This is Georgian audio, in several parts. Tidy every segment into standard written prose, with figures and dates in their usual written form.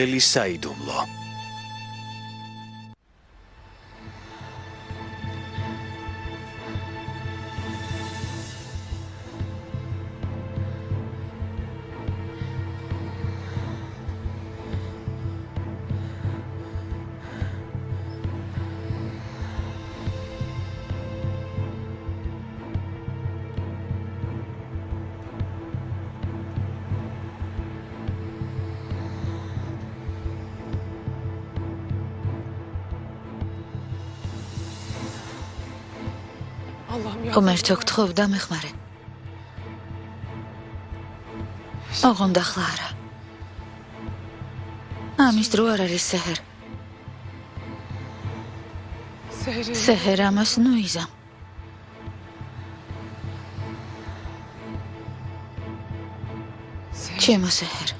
ელისაიდუმლო. ღმერთო გთხოვდა მეხმარე. ოღონდ ახლა არა. ამის დრო არ არის სეჰერ. სეჰერ ამას ნუიზამ. ჩემო სეჰერ.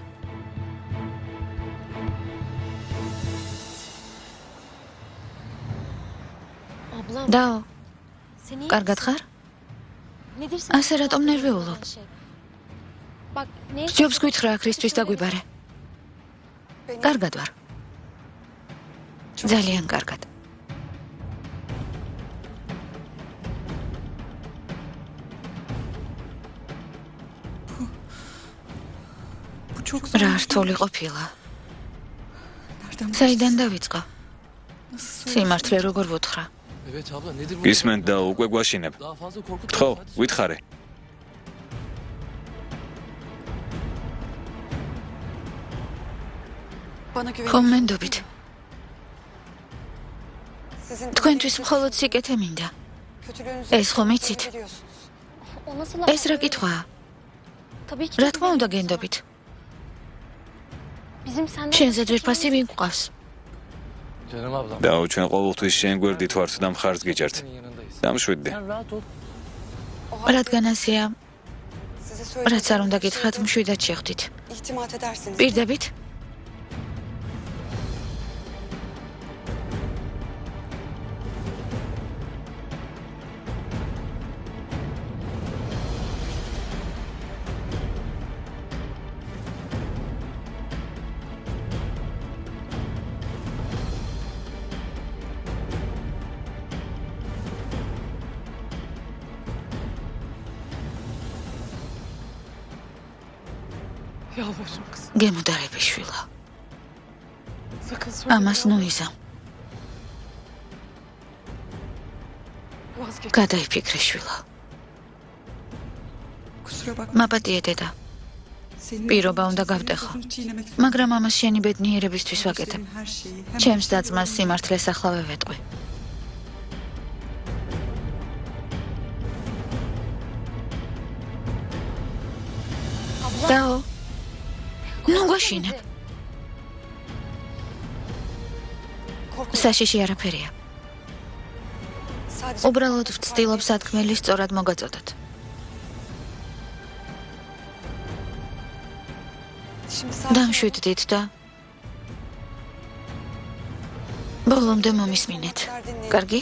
დაო კარგად ხარ? ასე რატომ ნერვიულობ? ჯობს გითხრა ქრისტეს დაგვიბარე. კარგად ვარ. ძალიან კარგად. რა რთული ყოფილა. საიდან დავიწყო? სიმართლე როგორ ვუთხრა? გისმენთ და უკვე გვაშინებ. ხო, ვითხარე. ხომ მენდობით. თქვენთვის მხოლოდ სიკეთე მინდა. ეს ხომ იცით? ეს რა კითხვაა? რა თქმა უნდა გენდობით. შენზე ძვირფასი მიგვყავს. დაო, ჩვენ ყოველთვის შენ გვერდით ვართ და მხარს გიჭერთ. დამშვიდდი. რადგან ასეა, რაც არ უნდა გითხრათ, მშვიდად შეხვდით. პირდებით? გემოდარები შვილო. ამას ნუიზამ. გადაიფიქრე შვილო. მაპატიე დედა. პირობა უნდა გავტეხო. მაგრამ ამას შენი ბედნიერებისთვის ვაკეთებ. ჩემს და-ძმას სიმართლეს ახლავე ვეტყვი. დაო ნუ გვაშინებ. საშიში არაფერია. უბრალოდ ვცდილობ სათქმელი სწორად მოგაწოდოთ. დამშვიდდით და ბოლომდე მომისმინეთ. კარგი?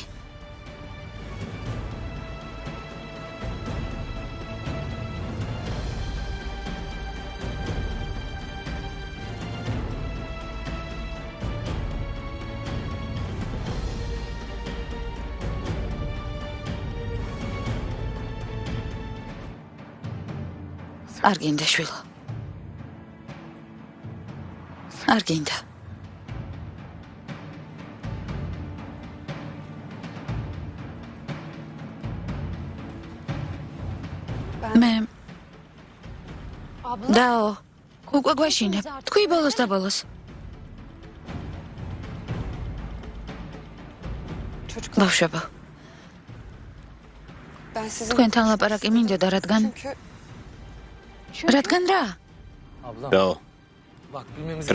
არ გინდა შვილო. არ გინდა. მე დაო უკვე გვაშინებ. თქვი ბოლოს და ბოლოს. ბავშვებო, თქვენთან ლაპარაკი მინდოდა, რადგან რა? დაო.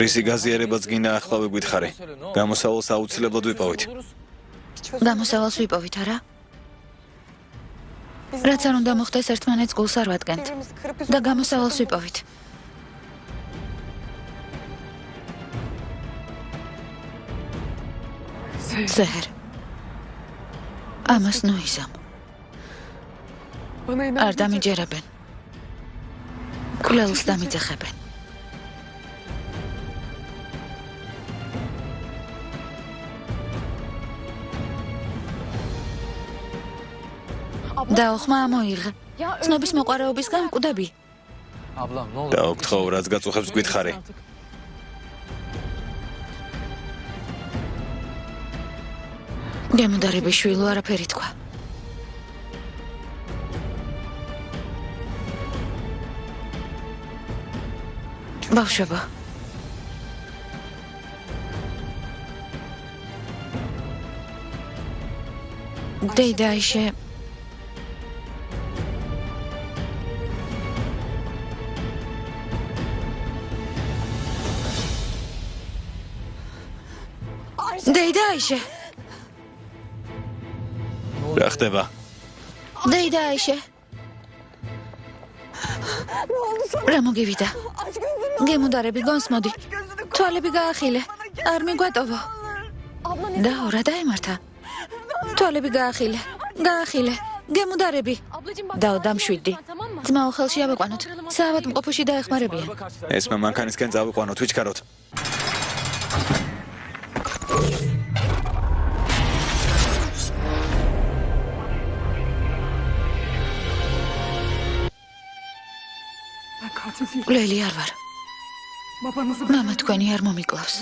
რისი გაზიარებაც გინდა ახლავე გითხარი. გამოსავალს აუცილებლად ვიპოვით. გამოსავალს ვიპოვით, არა? რაც არ უნდა მოხდეს, ერთმანეთს გულს არ ვადგენთ. და გამოსავალს ვიპოვით. სეჰერ. ამას ნუიზამ. არ დამიჯერებენ. კვლელს დამიძახებენ. დაუხმა ამოიღე. ცნობის მოყვარეობისგან მკვდები. დაუგთხო, რაც გაწუხებს გითხარი. გემუდარების შვილო არაფერი თქვა. ბავშვებო. დეიდაიშე დეიდაიშე რა ხდება? დეიდაიშე რა მოგივიდა? გემუდარები გონსმოდი. თვალები გაახილე. არ მიგვატოვო. დაო, რა დაემართა? თვალები გაახილე. გაახილე. გემუდარები. დაო, დამშვიდდი. ძმაო, ხელში ავიყვანოთ. საავადმყოფოში დაეხმარებიან. ესმა მანქანისკენ წავიყვანოთ, ვიჩქაროთ. კვლელი არ ვარ. მამა თქვენი არ მომიკლავს.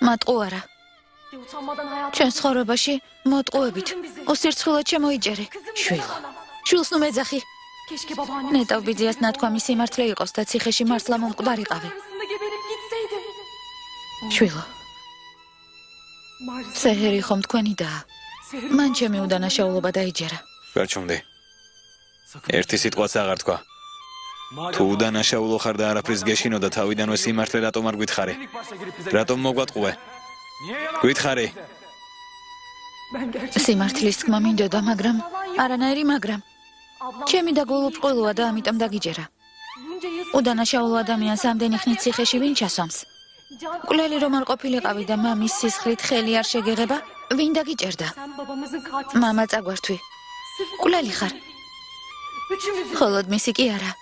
მატყუ არა. ჩვენ ცხოვრებაში მოტყუებით უსირცხვილოდ შემოიჭერი. შვილო. შვილს ნუ მეძახი. ნეტავ ბიძიას ნათქვამი სიმართლე იყოს და ციხეში მართლა მომკვდარიყავი. შვილო. სეჰერი ხომ თქვენი და მან ჩემი უდანაშაულობა დაიჯერა. გაჩვენდი. ერთი სიტყვაც აღარ თქვა. თუ უდანაშაულო ხარ და არაფრის გეშინო და თავიდანვე სიმართლე რატომ არ გითხარი? რატომ მოგვატყუე? გითხარი. სიმართლის თქმა მინდოდა, მაგრამ არანაირი მაგრამ. ჩემი და გულუბრყვილოა და ამიტომ დაგიჯერა. უდანაშაულო ადამიანს ამდენი ხნით ციხეში ვინ ჩასვამს? კვლელი რომ არ ყოფილიყავი და მამის სისხლით ხელი არ შეგეღება, ვინ დაგიჭერდა? მამა წაგვართვი. კვლელი ხარ. ხოლოდ მისი კი არა.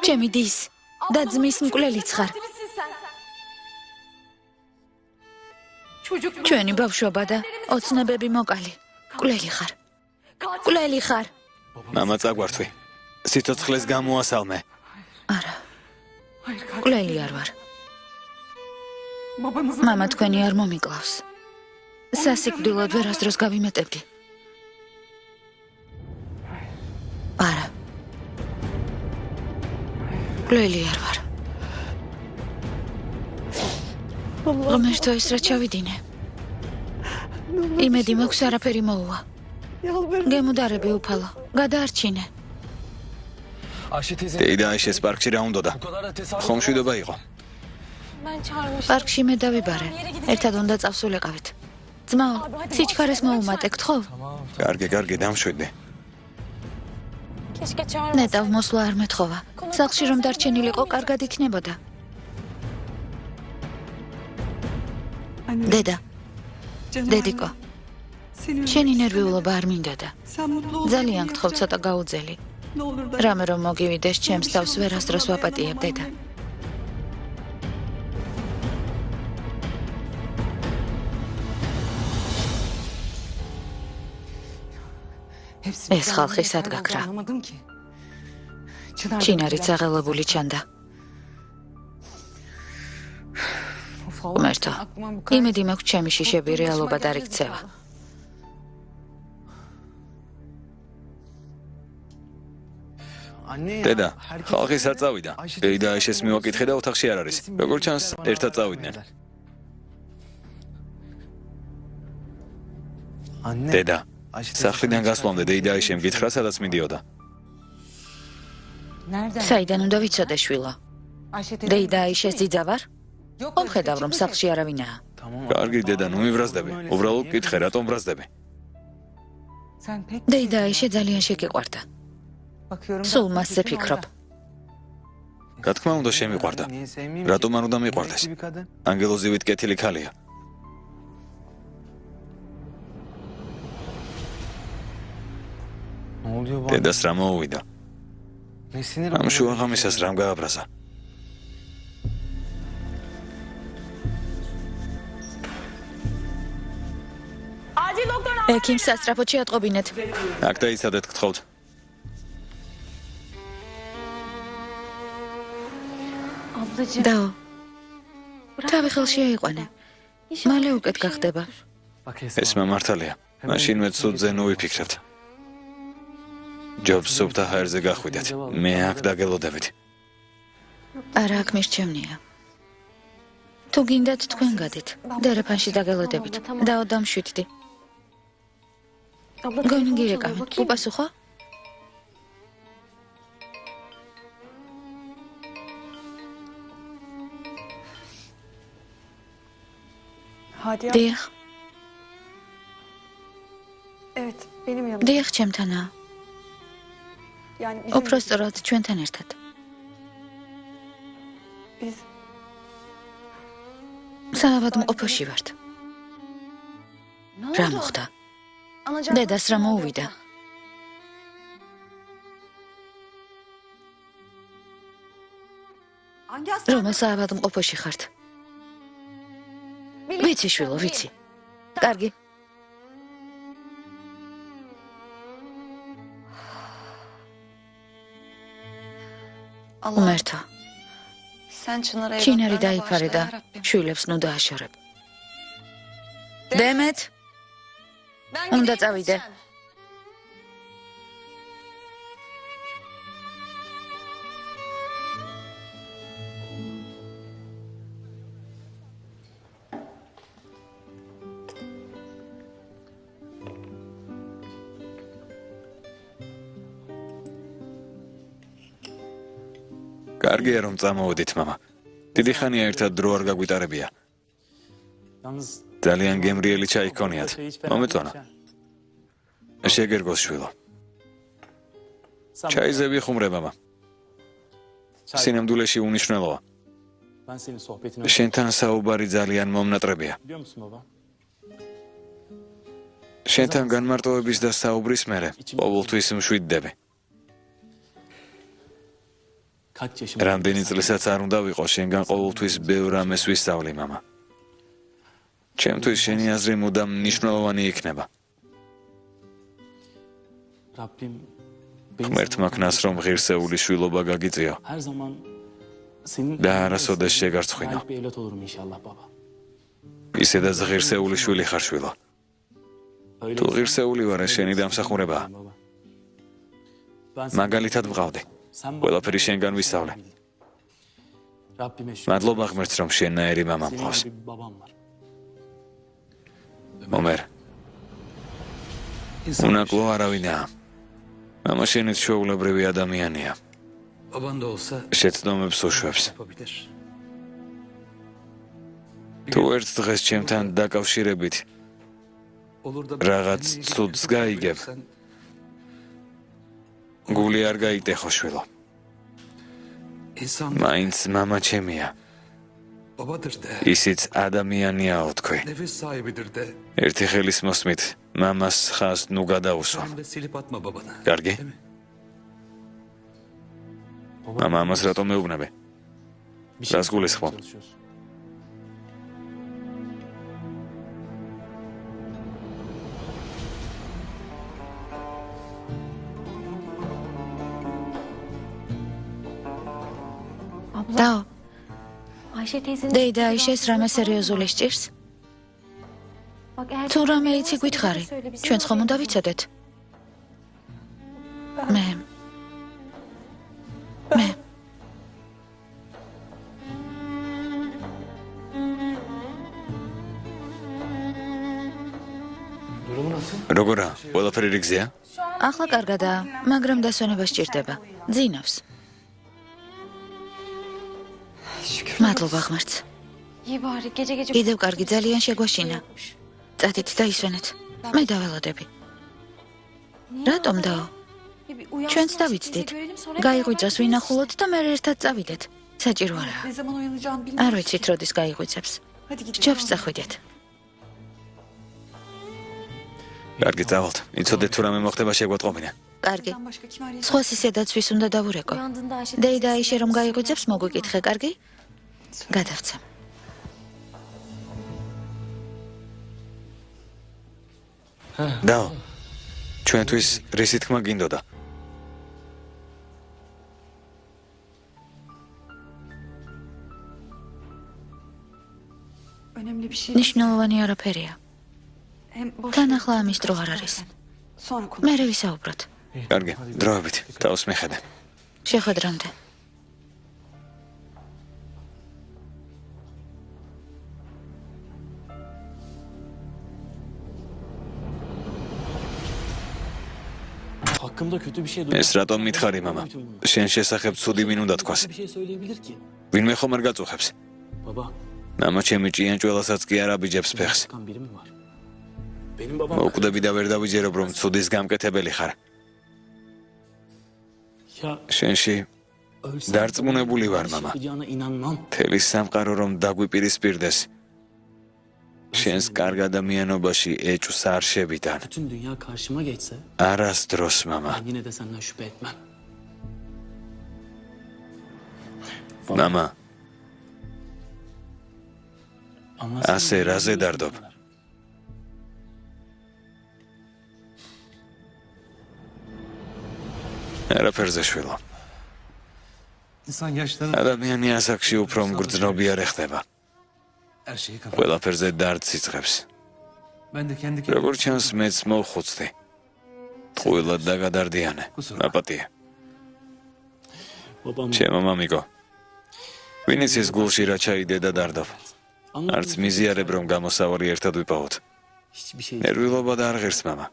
ჩემი დის და ძმის მკვლელიც ხარ. ჩვენი ბავშვობა და ოცნებები მოკალი. კვლელი ხარ. კვლელი ხარ. მამა წაგვართვი. სიცოცხლეს გამოასალმე. არა. კვლელი არ ვარ. მამა თქვენი არ მომიკლავს. სასიკვდილოდ ვერასდროს გავიმეტებდი. არა. კვლელი არ ვარ. ღმერთო ეს რა ჩავიდინე. იმედი მაქვს არაფერი მოუვა. გემუდარები უფალო, გადაარჩინე. დეიდაიშეს პარკში რა უნდოდა? ხომ მშვიდობა იყო? პარკში მე დავიბარე. ერთად უნდა წავსულიყავით. ძმაო, სიჩქარეს მოუმატე, გთხოვ? კარგი, დამშვიდდი. ნეტავ მოსვლა არ მეთხოვა. სახლში რომ დარჩენილიყო, კარგად იქნებოდა. დედა, დედიკო, შენი ნერვიულობა არ მინდოდა. ძალიან გთხოვ, ცოტა გაუძელი. რამე რომ მოგივიდეს, ჩემს თავს ვერასდროს ვაპატიებ, დედა. ეს ხალხი სად გაქრა? ჩინარიც აღელებული ჩანდა. ღმერთო, იმედი მაქვს ჩემი შიშები რეალობად არ იქცევა. დედა, ხალხი სად წავიდა? დეიდაიშეს მივაკითხე და ოთახში არ არის. როგორ ჩანს, ერთად წავიდნენ. დედა, სახლიდან გასვლამდე დეიდაიშემ გითხრა, სადაც მიდიოდა. საიდან უნდა ვიცოდე, შვილო? დეიდაიშეს ძიძა ვარ? მომხედავ, რომ სახლში არავინაა. კარგი, დედა, ნუ მივრაზდები. უბრალოდ გითხე, რატომ ვრაზდები? დეიდაიშე ძალიან შეგიყვარდა. სულ მასზე ფიქრობ. რა თქმა უნდა შემიყვარდა. რატომ არ უნდა მიყვარდეს? ანგელოზივით კეთილი ქალია. დედას რა მოუვიდა? ამ შუაღამისას რამ გააბრაზა? आज ही डॉक्टर ექიმს სასწრაფოდ შეატყობინეთ. აქ დაიცადეთ, გთხოვთ. დაო. თავი ხელში აიყვანე. მალე უკეთ გახდება. ეს მართალია. მაშინვე ცუდზე ნუიფიქრებთ. ჯობს სუფთა ჰაერზე გახვიდეთ. მე აქ დაგელოდებით. არა, აქ მირჩევნია. თუ გინდათ თქვენ გადით. დერეფანში დაგელოდებით. დაო დამშვიდდი. გონი გირეკავი. უპასუხო? დიახ. Evet, benim yanımda. დიახ, ჩემთანაა. Yani უფრო სწორად ჩვენთან ერთად. biz საავადმყოფოში ვართ. რა მოხდა? დედას რა მოუვიდა? რომელ საავადმყოფოში ხართ? ვიცი შვილო, ვიცი. კარგი. უმერთო. ჩინარი დაიფარე და შვილებს ნუ დააშორებ. დემეთ. უნდა წავიდე. კარგია რომ წამოვედით, მამა. დიდი ხანია ერთად დრო არ გაგვიტარებია. ძალიან გემრიელი ჩაი გქონიათ. მომეწონა. შეგერგოს შვილო. ჩაიზე ვიხუმრე, მამა. სინამდვილეში უნიშნელოა. შენთან საუბარი ძალიან მომნატრებია. შენთან განმარტოების და საუბრის მერე ყოველთვის მშვიდდები. რამდენი წლისაც არ უნდა ვიყო, შენგან ყოველთვის ბევრ რამეს ვისწავლი, მამა. ჩემთვის შენი აზრი მუდამ მნიშვნელოვანი იქნება. ღმერთმა ქნას რომ ღირსეული შვილობა გაგიწიო და არასოდეს შეგარცხვინო. ისედაც ღირსეული შვილი ხარ, შვილო. თუ ღირსეული ვარ, შენი დამსახურებაა. მაგალითად ვყავდი. ყველაფერი შენგან ვისწავლე. მადლობა ღმერთს, რომ შენნაირი მამა მყავს. მომერ. უნაკლო არავინაა. მამა შენიც ჩვეულებრივი ადამიანია. შეცდომებს უშვებს. თუ ერთ დღეს ჩემთან დაკავშირებით რაღაც ცუდს გაიგებ, გული არ გაიტეხო, შვილო. მაინც მამა ჩემია. ისიც ადამიანიაო თქვი. ერთი ხელის მოსმით მამას ხაზს ნუ გადაუსვამ. კარგი? მამა ამას რატომ მეუბნები? რას გულისხმობ? დაო. დეიდა აიშეს რამე სერიოზული სჭირს? თუ რამე იცი გითხარი, ჩვენც ხომ უნდა ვიცოდეთ? მე როგორა? ყველაფერი რიგზეა? ახლა კარგადაა, მაგრამ დასვენება სჭირდება. ძინავს. მადლობა ღმერთს. კიდევ კარგი, ძალიან შეგვაშინა. წადით და ისვენეთ. მე დაველოდები. რატომ დაო? ჩვენც დავიცდით. გაიღვიძოს ვინახულოთ და მე ერთად წავიდეთ. საჭირო არაა. ne zaman uyanacağını bilmiyorum. არ ვიცით როდის გაიღვიძებს. ჯობს წახვიდეთ. კარგი, წავალთ. იცოდეთ თუ რამე მოხდება, შეგვატყობინე. კარგი. Başka kim arayacak? სხვას ისედაც ვის უნდა დავურეკო. დეიდა აიშე რომ გაიღვიძებს, მოგვიკითხე, კარგი? გადავცემ. დაო, ჩვენთვის რისი თქმა გინდოდა? Önemli bir şey. ნიშნულოვანი არაფერია. Hem boş. თან ახლა ამის დრო არ არის. Sonra konuş. მერე ვისაუბროთ. კარგი, დროებით, თავს მიხედე. შეხვედრამდე. Hakkımda kötü bir şey ეს რატომ მითხარი, მამა? შენ შესახებ ცუდი ვინ უნდა თქვას? Bir şey söyleyebilir ki. ვინმე ხომ არ გაწუხებს? Baba, მამა ჩემი ჭიანჭველასაც კი არ აბიჯებს ფეხს. kan biri mi var? Benim babam მოკვდები და ვერ დავიჯერებ, რომ ცუდის გამკეთებელი ხარ. ya შენში ölsem დარწმუნებული ვარ, მამა. yaşayacağına inanmam. თელი სამყარო რომ დაგვიპირისპირდეს. შენს კარგ ადამიანობაში ეჭვს არ შევიდან. Bütün dünya karşıma geçse არასდროს, მამა. ben yine de senden şüphe etmem. მამა, Ama ასე რაზე დარდობ? არაფერზე შვილო. İnsan yaşlanır, ადამიანი ასაკში უფრო მგრძნობიარე ხდება. her şeyi kapar. ყველაფერზე დარდს იწყებს. Ben de kendi kendime როგორ ჩანს, მეც მოვხუცდი. ყველად დაგადარდიანე. აპატია. babam ჩემო მამიკო. ვინიც ეს გულში რა ჩაიდე და დარდობ. არც მიზიარებ რომ გამოსავალი ერთად ვიპოვოთ. hiçbir şey ნერვილობა და არ ღირს, მამა.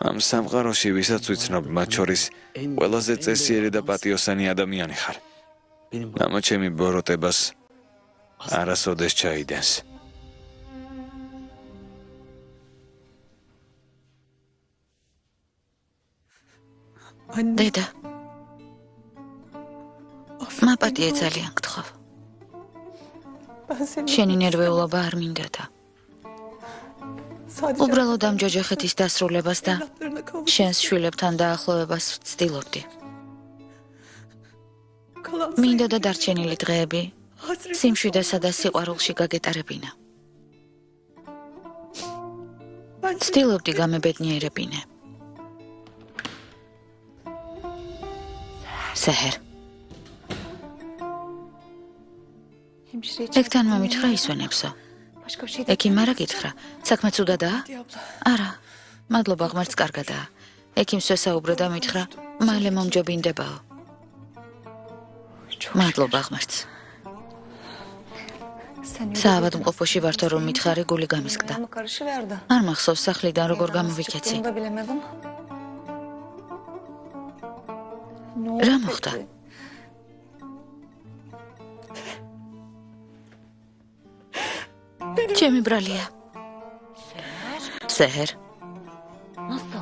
ამ სამყაროში ვისაც ვიცნობ, მათ შორის ყველაზე წესიერი და პატიოსანი ადამიანი ხარ. benim მამა ჩემი ბოროტებას არასოდეს ჩაიდენს. Anne. დედა, მაპატიე ძალიან გთხოვ. Ben seni შენი ნერვეულობა არ მინდა და sadece უბრალოდ ამ ჯოჯოხეთის დასრულებას და evlatlarına kavuş. შენს შვილებთან დაახლოვებას ვცდილობდი. Kalan მინდა და დარჩენილი დღეები hasret. სიმშვიდესა და სიყვარულში გაგეტარებინა. Ben ვცდილობდი გამებედნიერებინე. სეჰერ, hemşire için ეგთან მომითხრა ისვენებსო. başka bir şey de ექიმ არა გითხრა, საქმე ცუდადაა? abla. არა, მადლობა, ღმერთს კარგადაა. ექიმს ვესაუბრა და მითხრა, მალე მომჯობინდებაო. მადლობა ღმერთს. Sen საავადმყოფოში ვართო რომ მითხარი გული გამისკდა. Ayağımı karışıverdi. არ მახსოვს სახლიდან როგორ გამოვიქეცი. Bunu da bilemedim. Ne რა oldu მოხდა? peki? ჩემი ბრალია. სეჰერ,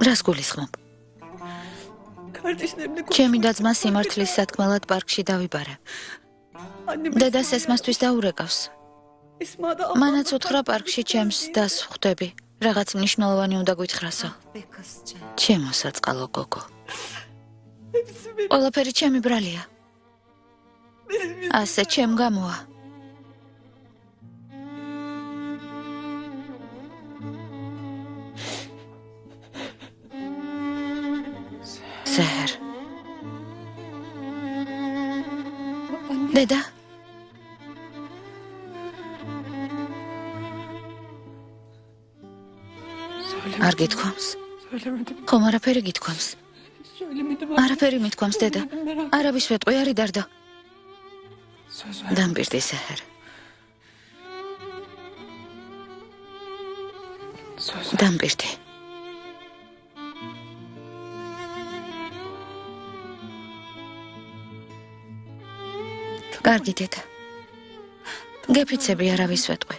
რას გულისხმობ? Kardeşlerimle konuş. ჩემი დაძმა სიმართლის სათქმელად პარკში დავიბარე. Annem დედას ესმასთვის დაურეკავს. İsmail da მანაც უთხრა პარკში ჩემს დას ხვდები. რაღაც მნიშვნელოვანი უნდა გვითხრასო. ჩემო საწყალო გოგო. hepsi benim. ყველაფერი ჩემი ბრალია. ასე ჩემ გამოა. სეჰერ. დედა, არ გითქვამს? Söylemedim. ხომ არაფერი გითქვამს? Söylemedim. არაფერი მithქვამს დედა. არავის ვეტყვი არ იდარდო. Söz ver. დამბირდი სეჰერ. Söz ver. დამბირდი. კარგი დედა. გეფიცები არავის ვეტყვი.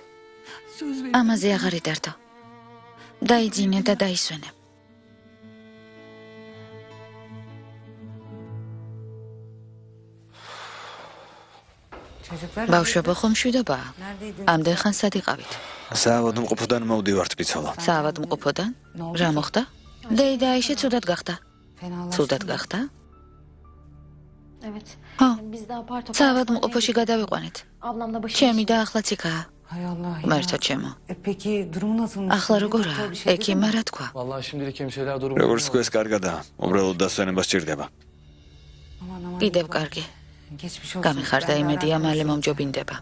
Söz ver. ამაზე აღარ იდარდო. დაიძინე და დაისვენე. ბავშვებო, ხომ მშვიდობაა? ამდენ ხანს სად იყავით? საავადმყოფოდან მოვდივართ, ბიცოლო. საავადმყოფოდან? რა მოხდა? დეიდა აიშე ცუდად gახდა. ცუდად gახდა? Evet. ხო, Biz de apar topar საავადმყოფოში გადავიყვანეთ. Ablam da başı. ჩემი და ახლაც იქაა. Hay Allah ya. ღმერთო ჩემო. Peki durumu nasılmış? ახლა როგორაა? Doktor bir şey dedi mi? ექიმმა რა თქვა? Vallahi şimdilik hemşireler durumu. როგორც თქვეს კარგადაა, უბრალოდ დასვენება სჭირდება. Aman aman. კიდევ კარგი. Geçmiş olsun. გამიხარდა Ben იმედია merak მალე ettim. მომჯობინდება.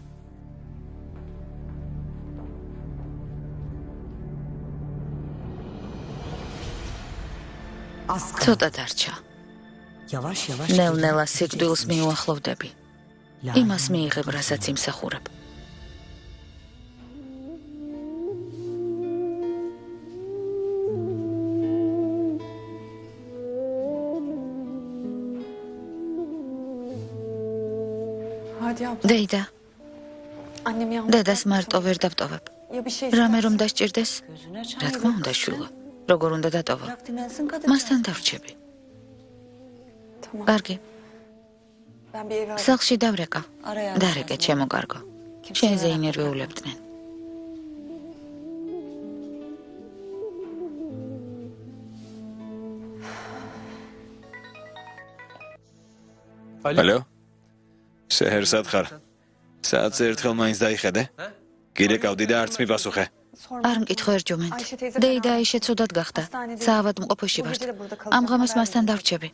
Az kaldı. ცოტა დარჩა. Yavaş yavaş. ნელ-ნელა სიკვდილს მიუახლოვდები. იმას მიიღებ, რასაც იმსახურებ. Hadi abla. დეიდა, Annem yalnız. დედას მარტო ვერ დავტოვებ. Ya bir şey რამე რომ დასჭირდეს? რა თქმა უნდა, შვილო. როგორ უნდა დატოვო? მასთან დავრჩები. Tamam. კარგი, Ben bir eve სახლში დავრეკავ. დარეკე, ჩემო კარგო. შენზე ინერვიულებდნენ. ალო? შეჰერსად ხარ? საათზე ერთხელ მაინც დაიხედე? გირეკავდი და არც მიპასუხე. არ მკითხო ერჯუმენტ. დეიდა აიშე ცუდად გახდა. საავადმყოფოში ვართ. ამ ღამეს მასთან დავრჩები.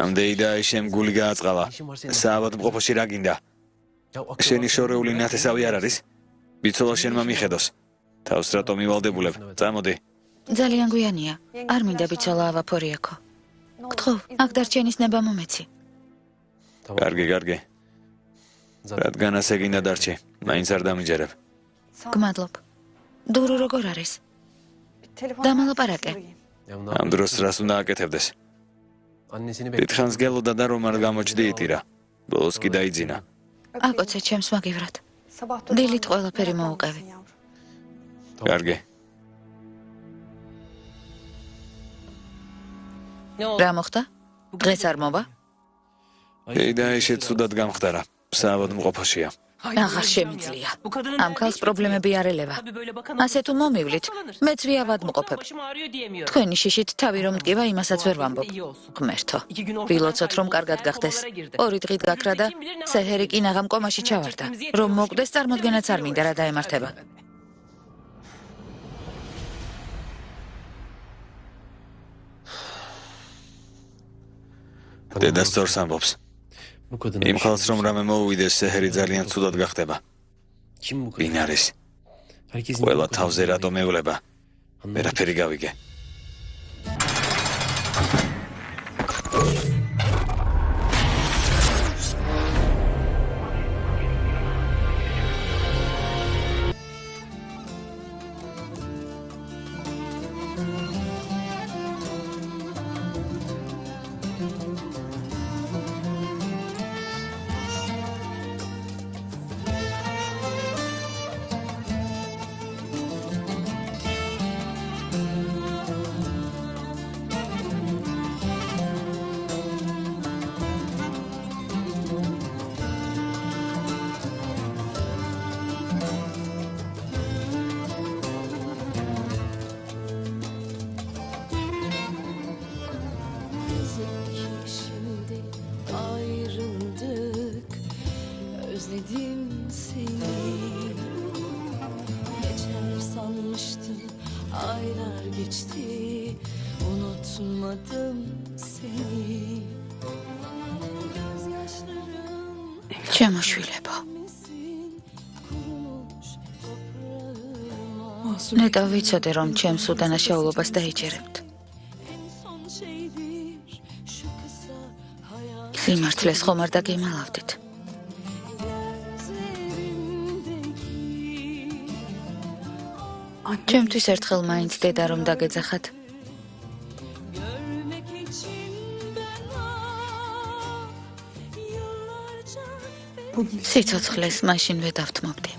ამ დეიდა აიშემ გული გააწყალა. საავადმყოფოში რა გინდა? შენი შორეული ნათესავი არ არის? ბიცოლა შენმა მიხედოს. თავს რატომ ივალდებულებ? წამოდი. ძალიან გვიანია. არ მინდა ბიცოლა ავაფორიაკო. გთხოვ, აქ დარჩენის ნება მომეცი. კარგი, კარგი. რადგანაც ეგინდა დარჩი, მაინც არ დამიჯერებ. გმადლობ. დურო როგორ არის? telefon დამალაპარაკე. ამ დროს რას უნდა აკეთებდეს? Annesini დიდხანს გელოდა და რომ არ გამოჩდი იტირა. ბოლოს კი დაიძინა. აკოცე ჩემს მაგივრად. Sabah დილით ყველაფერი მოუყევი. კარგი. რა მოხდა? დღეს არ მოვა? დეიდა აიშე ცუდად გამხდარა. საავადმყოფოშია. აღარ შემიძლია. ამ ქალს პრობლემები არ ელევა. ასე თუ მომივლით, მეც ვიავადმყოფებ. თქვენი შიშით თავი რომ მტკივა, იმასაც ვერ ვამბობ. ღმერთო, ვილოცოთ რომ კარგად გახდეს. 2 დღით გაქრა და სეჰერი კი ნაღამ კომაში ჩავარდა. რომ მოკვდეს, წარმოდგენაც არ მინდა რა დაემართება. დედა სწორს ამბობს. bu kadını. იმ ხალხს რომ რამე მოუვიდეს, სეჰერი ძალიან ცუდად გახდება. Kim bu kadın? ვინ არის? Herkesin ყველა თავზე რატომ ევლება? ვერაფერი გავიგე. Şimdi ayrıldık, özledim seni. Geçer sanmıştım, aylar geçti, unutmadım seni. Gözyaşlarım ჩემო შვილებო, misin, kurumuş toprağıma. Masum. ნეტა ვიცოდე რომ ჩემს უდანაშაულობას დაიჯერებთ. En son şeydir şu kısa hayat. სიმართლეს ხომ არ დაგემალავდით? ჩემთვის ერთხელ მაინც დედა რომ დაგეძახათ. Görmek için ben yıllarca სიცოცხლეს მაშინ ვედავთმობდი.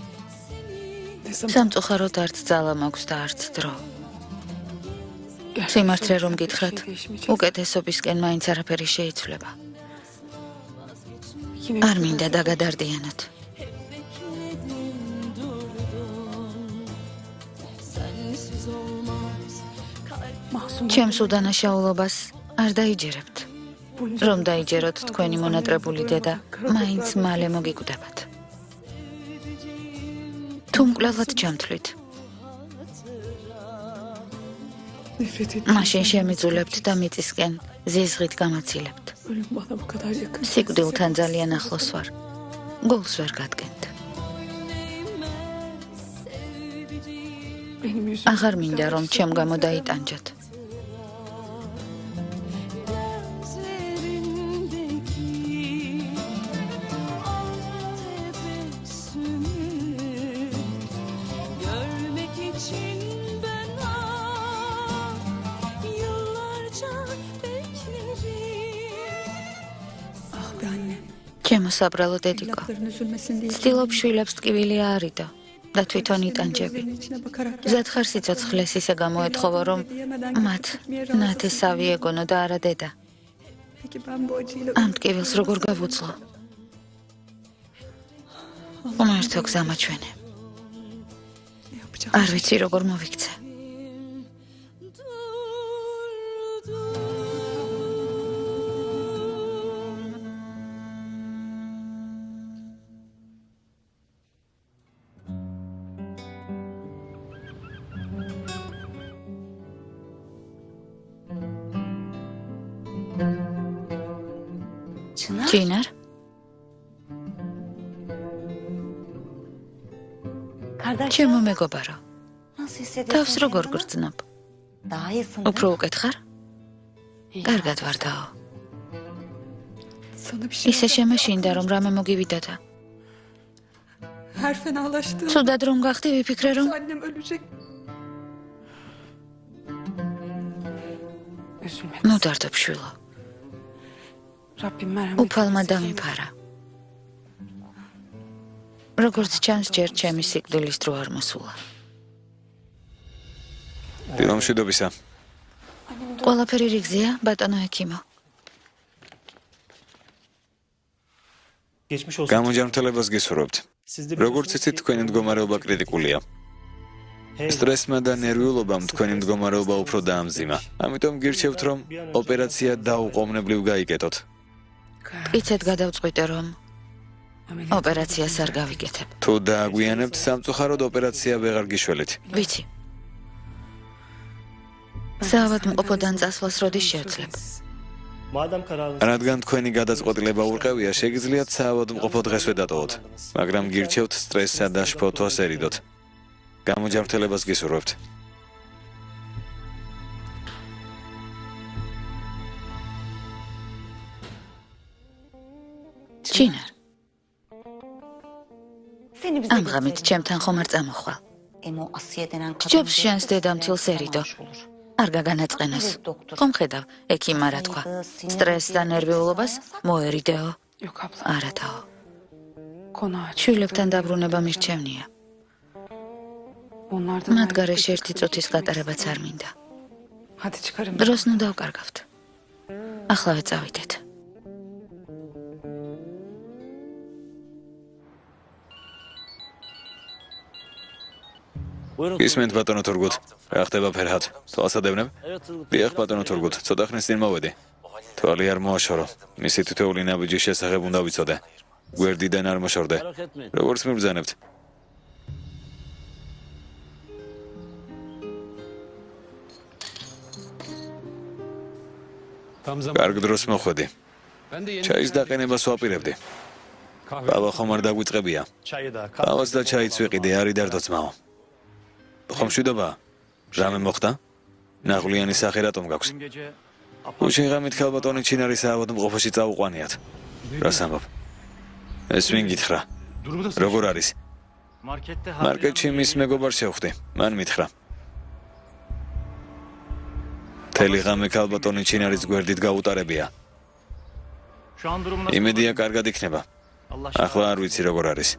სამწუხაროდ არც ძალა მაქვს და არც დრო. სიმართლე რომ გითხრათ, უკეთესობისკენ მაინც არაფერი შეიცვლება. არ მინდა დაგადარდიანოთ. bekledim durdum. Sensiz olmaz kalp Masum. ჩემს უდანაშაულობას არ დაიჯერებთ. რომ დაიჯეროთ თქვენი მონატრებული დედა, მაინც მალე მოგიკვდებათ. თუ მკვლელად ჩამთვლით, მაშინ შემიძულებთ და მიწისკენ ზიზღით გამაცილებთ. Ölüm bana bu kadar yakın. სიკვდილთან ძალიან ახლოს ვარ. გულს ვერ გადგენთ. Benim yüzüm. აღარ მინდა რომ ჩემ გამო დაიტანჯათ. Gözlerindeki al tebessümü görmek için ben yıllarca beklerim. Ah be anne. ჩემო საბრალო დედიკო, Evlatların üzülmesin diye. ცდილობ შვილებს ტკივილი აარიდო და თვითონ იტანჯები. Gözlerinin içine bakarak ზათხარ სიცოცხლეს ისე გამოეთხოვო, რომ მათ ნათესავი ეგონო და არა დედა. Peki ben bu acıyla ამ ტკივილს როგორ გავუძლო? უმერთო გზა მაჩვენე. ne yapacağım? არ ვიცი როგორ მოვიქცე. Çınar. ჯინარ, Kardeş. ჩემო მეგობარო, Nasıl hissediyorsun? თავს როგორ kendini? გრძნობ? Daha iyisin. უფრო უკეთ ხარ? კარგად ვარ დაო. Sana bir şey ისე შემაშინდა რომ რამე მოგივიდოდა. her fenalaştığım ცუდად რომ გახდი ვიფიქრე რომ annem ölecek. Üzülme. მოდარდო შვილო. Rabbim merhamet. უფალმა დამიფარა. როგორც ჩანს, ჯერ ჩემი სიკვდილის დრო არ მოსულა. დილა მშვიდობისა. ყველაფერი რიგზეა, ბატონო ექიმო. Geçmiş olsun. გამონჯამთელებას გისურვებთ. Sizde როგორც იცით, თქვენი მდგომარეობა კრიტიკულია. სტრესმა და ნერვიულობამ თქვენი მდგომარეობა უფრო დაამძიმა. ამიტომ გირჩევთ, რომ ოპერაცია დაუყოვნებლივ გაიგეთოთ. იცით გადავწყვიტე რომ ოპერაციას არ გავიკეთებ. თუ დააგვიანებთ, სამწუხაროდ ოპერაცია ვეღარ გიშველით. ვიცი. საავადმყოფოდან წასვლას როდის შევძლებ? Madem kararınız რადგან თქვენი გადაწყვეტილება ურყევია, შეგიძლიათ საავადმყოფო დღესვე დატოვოთ, მაგრამ გირჩევთ სტრესსა და შფოთვას ერიდოთ. გამონჯამრთელებას გისურვებთ. ჯინარ, Seni bize ამ ღამით getirelim. ჩემთან ხომ არ წამოხვალ? Emo Asiye denen kadın. ჯობს შენს დედამთილს ერიდო. არ გაგანაწყენოს. ხომ ხედავ, ექიმმა რა თქვა? სტრესს და ნერვიულობას მოერიდეო. Yok abla. არა თაო. Konu aç. შვილებთან დაბრუნება მირჩევნია. Onlardan მათ ayrı გარეშე bir ერთი çocuk წუთის büyütmek გატარებაც არ istedim. მინდა. Hadi çıkarım. დროს ნუ დავკარგავთ. ახლავე წავიდეთ. ისმენთ ბატონო თურგუთ. რა ხდება ფერჰად? თვალსადევნებ? დიახ ბატონო თურგუთ, ცოტა ხნის წინ მოვედი. თვალი არ მოაშორო. მისი თითოეული ნაბიჯის შესახებ უნდა ვიცოდე. გვერდიდან არ მოშორდე. როგორც მიბრძანებთ? Tam zaman. კარგ დროს მოხვედი. Ben de yeni ჩაის დაყენებას ვაპირებდი. kahve. ყავა ხომ არ დაგვიწყებია. çayı da ყავას და ჩაიც ვიყიდე, არ იდარდო ძმაო. ხომ მშვიდობა? რამე მოხდა? ნაღვლიანი სახე რატომ გაქვს? Dün gece უშეღამით ქალბატონი ჩინარის საავადმყოფოში წაუყვანიათ. რას ამბობ? ეს ვინ გითხრა? durumu da როგორ არის? markette მარკეტში მის მეგობარს შევხვდი. მან მითხრა. მთელი ღამე ქალბატონი ჩინარის გვერდით გაუტარებია. Şu an durum nasıl? იმედია კარგად იქნება. Allah ახლა არ ვიცი როგორ არის.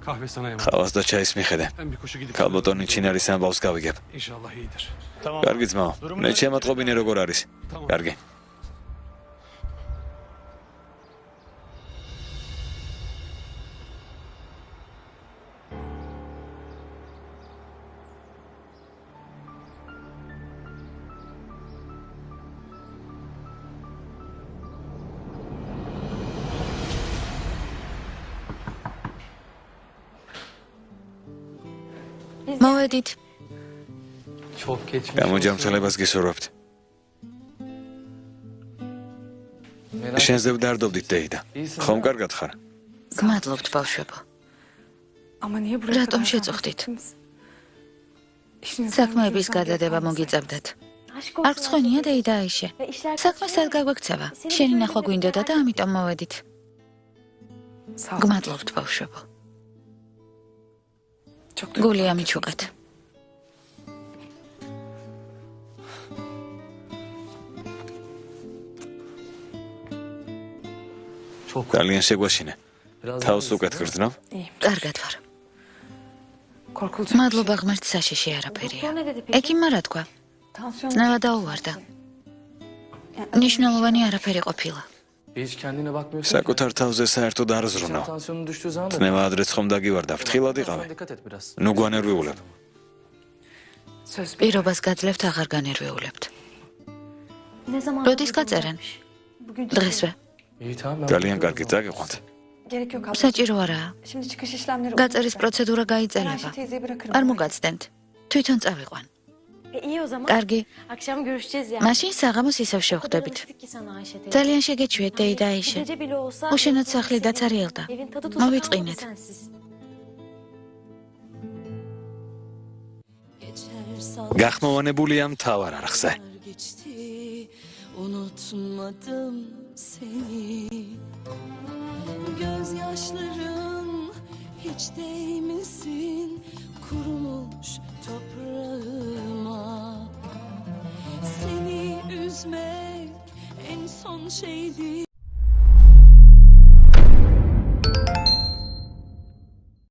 kahve sana emanet. ყავას და ჩაის მიხედე. Ben bir koşu gidip ქალბატონი ჩინარის ამბავს გავიგებ. İnşallah iyidir. Tamam. კარგი ძმაო, მე შემატყობინე როგორ არის. კარგი. მოვედით. გამოჯამწელებას გისურვებთ. შენზე ვდარდობდით დეიდა. ხომ კარგად ხარ? გმადლობთ, ბავშვებო. Amaniye buraya Rahatım kadar şey zahmet çıktı. ettiniz. İşinizden საქმეების gözünüzden გადადება geçirmez. მოგიწევდეთ. არ გწონია დეიდა აიშე. საქმე სად გაგვექცევა? შენი ნახვა გვინდოდა და ამიტომ მოვედით. Sağ olun. გმადლობთ, ბავშვებო. Çok გული duygulandım. ამიჩუკეთ. ძალიან შეგვაშინე. თავს უკეთ გრძნობ? კარგად ვარ. Korkulacak. მადლობა ღმერთ, საშიში არაფერია. ეკიმმა რა თქვა? ძნელა დაუვარდა. ნიშნულოვანი არაფერი ყოფილა. Hiç kendine bakmıyorsun. საკუთარ თავზე საერთოდ არ ზრუნავ. Tansiyonun düştüğü zaman da ძნევა adrets ხომ დაგივარდა, ფრთხილად იყავე. dikkat et biraz. ნუ გვანერვიულებ. Söz bir. პირობას გაძლევთ, აღარ განერვიულებთ. როდის გაწერენ? დღესვე. İyi tamam ben. ძალიან კარგი, წაგიყვანთ. Gerek yok abla. საჭირო არაა. Şimdi çıkış işlemleri გაწერის პროცედურა Ben Ayşe გაიწერება. teyzeyi bırakırım. არ მოგაცდენთ. თვითონ წავიყვან. İyi o zaman. კარგი. Akşam görüşeceğiz ya. მაშინ საღამოს ისევ შევხვდებით. Ki sana Ayşe teyze. ძალიან შეგეჩვიეთ დეიდა აიშე. Gece bile olsa. უშენოდ სახლი დაცარიელდა. Evin tadı tuzu მოვიწყინეთ. kalmadı sensiz. Geçer sal- გახმოვანებულია მთავარ არხზე. geçti, unutmadım seni. Gözyaşların hiç değmesin kurumuş toprağıma. Seni üzmek en son şeydi.